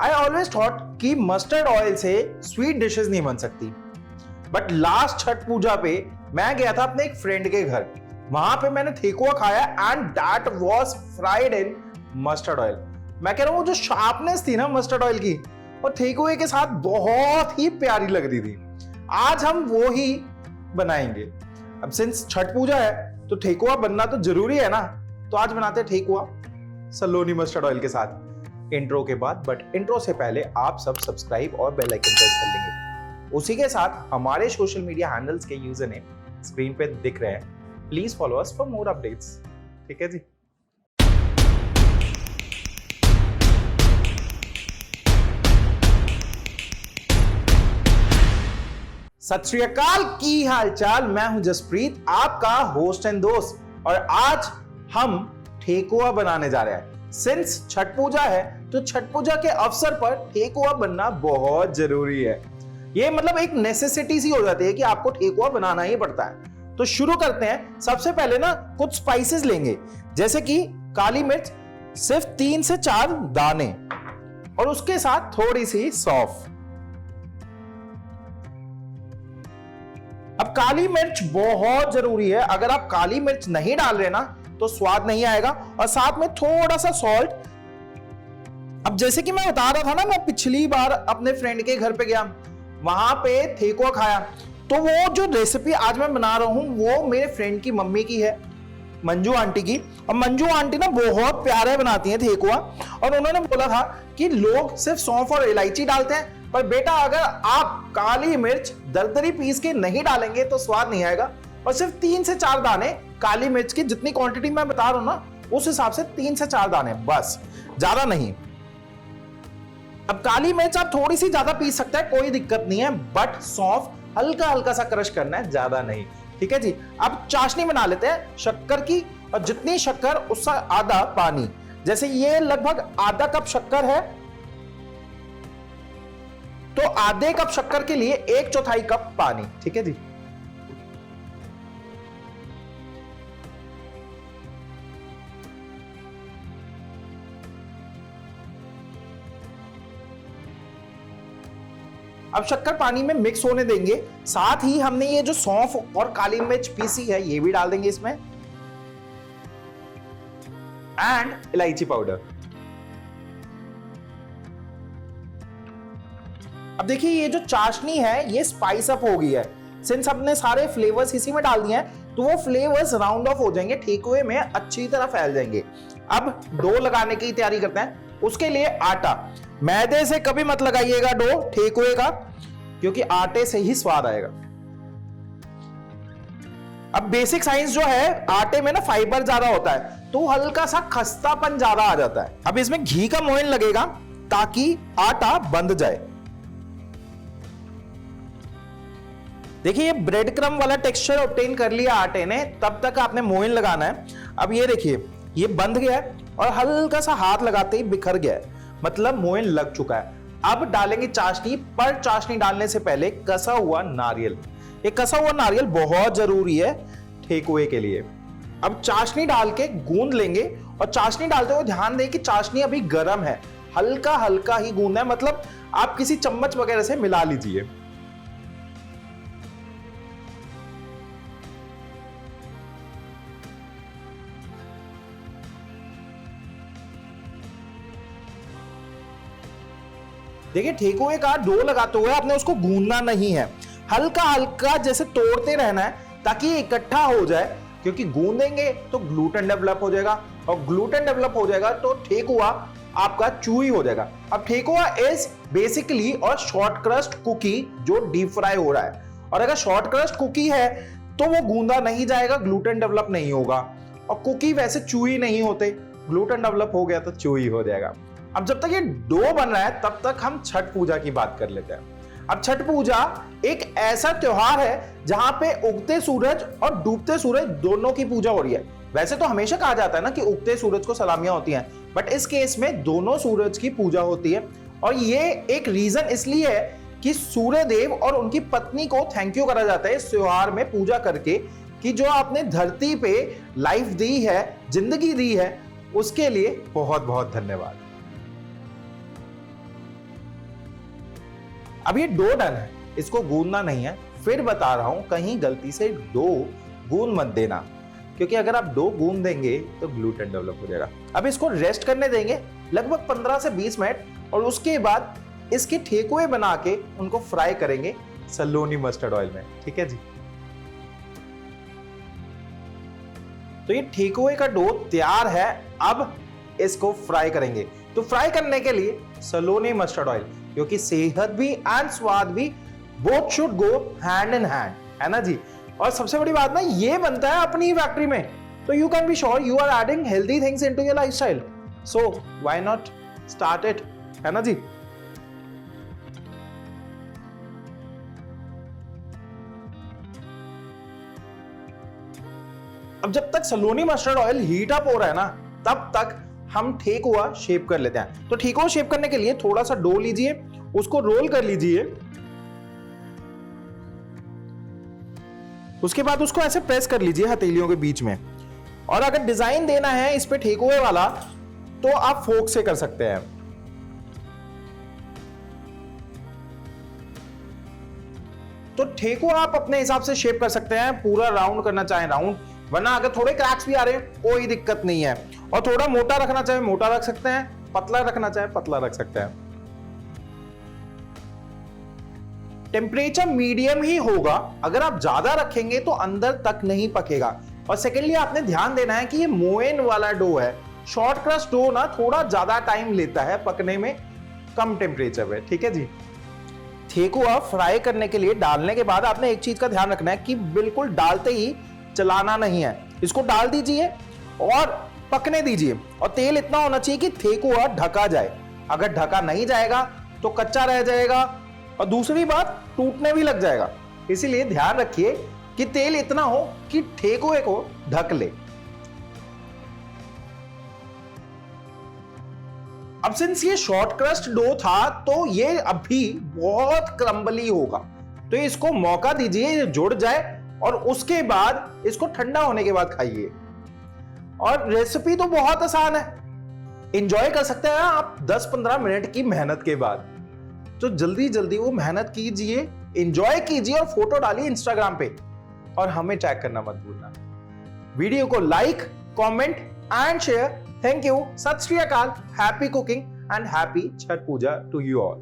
I always thought कि mustard oil से sweet dishes नहीं बन सकती, बट लास्ट छठ पूजा पे मैं गया था अपने एक फ्रेंड के घर। वहां पे मैंने ठेकुआ खाया and that was fried in mustard oil. मैं कह रहा हूं जो शार्पनेस थी ना मस्टर्ड ऑयल की, और ठेकुए के साथ बहुत ही प्यारी लग रही थी। आज हम वो ही बनाएंगे। अब सिंस छठ पूजा है तो ठेकुआ बनना तो जरूरी है ना, तो आज बनाते हैं ठेकुआ सलोनी मस्टर्ड ऑयल के साथ इंट्रो के बाद। बट इंट्रो से पहले आप सब सब्सक्राइब और बेल आइकन प्रेस कर लेंगे। उसी के साथ हमारे सोशल मीडिया हैंडल्स के यूजर नेम स्क्रीन पे दिख रहे हैं। Please follow us for more updates. ठीक है जी। सत श्री अकाल, की हालचाल। मैं हूं जसप्रीत, आपका होस्ट एंड दोस्त, और आज हम ठेकुआ बनाने जा रहे हैं। सिंस छठ पूजा है तो छठ पूजा के अवसर पर ठेकुआ बनना बहुत जरूरी है। ये मतलब एक नेसेसिटी सी हो जाती है कि आपको ठेकुआ बनाना ही पड़ता है। तो शुरू करते हैं। सबसे पहले ना कुछ स्पाइसेस लेंगे, जैसे कि काली मिर्च सिर्फ 3 से 4 दाने, और उसके साथ थोड़ी सी सौंफ। अब काली मिर्च बहुत जरूरी है, अगर आप काली मिर्च नहीं डाल रहे ना तो स्वाद नहीं आएगा, और साथ में थोड़ा सा सॉल्ट। अब जैसे कि मैं बता रहा था ना, मैं पिछली बार अपने फ्रेंड के घर पे गया, वहां पे ठेकुआ खाया, तो वो जो रेसिपी आज मैं बना रहा हूं वो मेरे फ्रेंड की मम्मी की है, मंजू आंटी की। और मंजू आंटी ना बहुत प्यारे बनाती हैं ठेकुआ, और उन्होंने बोला था कि लोग सिर्फ सौंफ और इलायची डालते हैं, पर बेटा अगर आप काली मिर्च दरदरी पीस के नहीं डालेंगे तो स्वाद नहीं आएगा। और सिर्फ 3 से 4 दाने काली मिर्च की, जितनी क्वांटिटी मैं बता रहा हूं ना उस हिसाब से 3 से 4 दाने, बस, ज्यादा नहीं। अब काली मिर्च आप थोड़ी सी ज्यादा पीस सकते हैं, कोई दिक्कत नहीं है, बट सौंफ हल्का हल्का सा क्रश करना है, ज्यादा नहीं। ठीक है जी। अब चाशनी बना लेते हैं शक्कर की, और जितनी शक्कर उसका आधा पानी। जैसे ये लगभग आधा कप शक्कर है, तो आधे कप शक्कर के लिए 1/4 कप पानी। ठीक है जी। अब शक्कर पानी में मिक्स होने देंगे, साथ ही हमने ये जो सौंफ और काली मिर्च पीसी है ये भी डाल देंगे इसमें, एंड इलायची पाउडर। अब देखिए ये जो चाशनी है ये स्पाइस अप हो गई है। सिंस हमने सारे फ्लेवर्स इसी में डाल दिए हैं तो वो फ्लेवर्स राउंड ऑफ हो जाएंगे, ठेकुए में अच्छी तरह फैल जाएंगे। अब डो लगाने की तैयारी करते हैं। उसके लिए आटा, मैदे से कभी मत लगाइएगा डो ठेकुए का, क्योंकि आटे से ही स्वाद आएगा। अब बेसिक साइंस जो है, आटे में ना फाइबर ज्यादा होता है तो हल्का सा खस्तापन ज्यादा आ जाता है। अब इसमें घी का मोयन लगेगा ताकि आटा बंध जाए। देखिए ये ब्रेड क्रम वाला टेक्सचर ऑब्टेन कर लिया आटे ने, तब तक आपने मोयन लगाना है। अब ये देखिए ये बंध गया है और हल्का सा हाथ लगाते ही बिखर गया है, मतलब मोयन लग चुका है। अब डालेंगे चाशनी, पर चाशनी डालने से पहले कसा हुआ नारियल। ये कसा हुआ नारियल बहुत जरूरी है ठेकुए के लिए। अब चाशनी डाल के गूंद लेंगे, और चाशनी डालते हुए ध्यान दें कि चाशनी अभी गर्म है, हल्का हल्का ही गूंदना है, मतलब आप किसी चम्मच वगैरह से मिला लीजिए। देखिए ठेकुए का डो लगाते हुए आपने उसको गूंदना नहीं है, हल्का हल्का जैसे तोड़ते रहना है ताकि ये इकट्ठा हो जाए, क्योंकि गूंदेंगे तो ग्लूटेन डेवलप हो जाएगा, और ग्लूटेन डेवलप हो जाएगा तो ठेकुआ आपका चूई हो जाएगा। अब ठेकुआ इज बेसिकली और शॉर्ट क्रस्ट कुकी जो डीप फ्राई हो रहा है, और अगर शॉर्ट क्रस्ट कुकी है तो वो गूंदा नहीं जाएगा, ग्लूटेन डेवलप नहीं होगा, और कुकी वैसे चूई नहीं होते, ग्लूटेन डेवलप हो गया तो चूई हो जाएगा। अब जब तक ये डो बन रहा है तब तक हम छठ पूजा की बात कर लेते हैं। अब छठ पूजा एक ऐसा त्योहार है जहां पे उगते सूरज और डूबते सूरज दोनों की पूजा हो रही है। वैसे तो हमेशा कहा जाता है ना कि उगते सूरज को सलामियां होती हैं, बट इस केस में दोनों सूरज की पूजा होती है। और ये एक रीजन इसलिए है कि सूर्य देव और उनकी पत्नी को थैंक यू करा जाता है इस त्योहार में पूजा करके, कि जो आपने धरती पे लाइफ दी है, जिंदगी दी है, उसके लिए बहुत बहुत धन्यवाद। अब ये डो डन है, इसको गूंदना नहीं है। फिर बता रहा हूं, कहीं गलती से डो गूंद मत देना, क्योंकि अगर आप डो गूंद देंगे तो ग्लूटेन डेवलप हो जाएगा। अब इसको रेस्ट करने देंगे लगभग 15 से 20 मिनट, और उसके बाद इसके ठेकुए बना के उनको फ्राई करेंगे सलोनी मस्टर्ड ऑयल में। ठीक है जी। तो ये ठेकुए का डो तैयार है, अब इसको फ्राई करेंगे। तो फ्राई करने के लिए सलोनी मस्टर्ड ऑयल, क्योंकि सेहत भी एंड स्वाद भी both should go hand in hand, है ना जी। और सबसे बड़ी बात ना, ये बनता है अपनी ही फैक्ट्री में, तो you can be sure you are adding healthy things into your lifestyle, so why not start it, है ना जी। अब जब तक Saloni mustard oil heat up हो रहा है ना, तब तक हम ठेकुआ शेप कर लेते हैं। तो ठेकुआ शेप करने के लिए थोड़ा सा डो लीजिए, उसको रोल कर लीजिए, उसके बाद उसको ऐसे प्रेस कर लीजिए हथेलियों के बीच में। और अगर डिजाइन देना है इस पे ठेकुए वाला, तो आप फोक से कर सकते हैं। तो ठेकुआ आप अपने हिसाब से शेप कर सकते हैं, पूरा राउंड करना चाहें राउंड, वरना अगर थोड़े क्रैक्स भी आ रहे हैं कोई दिक्कत नहीं है। और थोड़ा मोटा रखना चाहे मोटा रख सकते हैं, पतला रखना चाहे पतला रख सकते हैं। टेम्परेचर मीडियम ही होगा, अगर आप ज्यादा रखेंगे तो अंदर तक नहीं पकेगा। और सेकेंडली आपने ध्यान देना है कि ये मोइन वाला डो है, शॉर्ट क्रस्ट डो ना थोड़ा ज्यादा टाइम लेता है पकने में, कम टेम्परेचर पे। ठीक है जी। ठेकुआ फ्राई करने के लिए डालने के बाद आपने एक चीज का ध्यान रखना है कि बिल्कुल डालते ही चलाना नहीं है, इसको डाल दीजिए और पकने दीजिए। और तेल इतना होना चाहिए कि ठेकुआ ढका जाए, अगर ढका नहीं जाएगा तो कच्चा रह जाएगा, और दूसरी बात टूटने भी लग जाएगा। इसीलिए ध्यान रखिए कि तेल इतना हो कि ठेकुए को ढक ले। अब सिंस ये शॉर्ट क्रस्ट डो था, तो ये अभी बहुत क्रम्बली होगा, तो इसको मौका दीजिए ये जुड़ जाए, और उसके बाद इसको ठंडा होने के बाद खाइए। और रेसिपी तो बहुत आसान है, एंजॉय कर सकते हैं आप 10-15 मिनट की मेहनत के बाद। तो जल्दी जल्दी वो मेहनत कीजिए, एंजॉय कीजिए और फोटो डालिए इंस्टाग्राम पे, और हमें टैग करना मत भूलना। वीडियो को like, comment and share. Thank you, Sat Shri Akal, happy cooking and happy Chhath Puja to you all.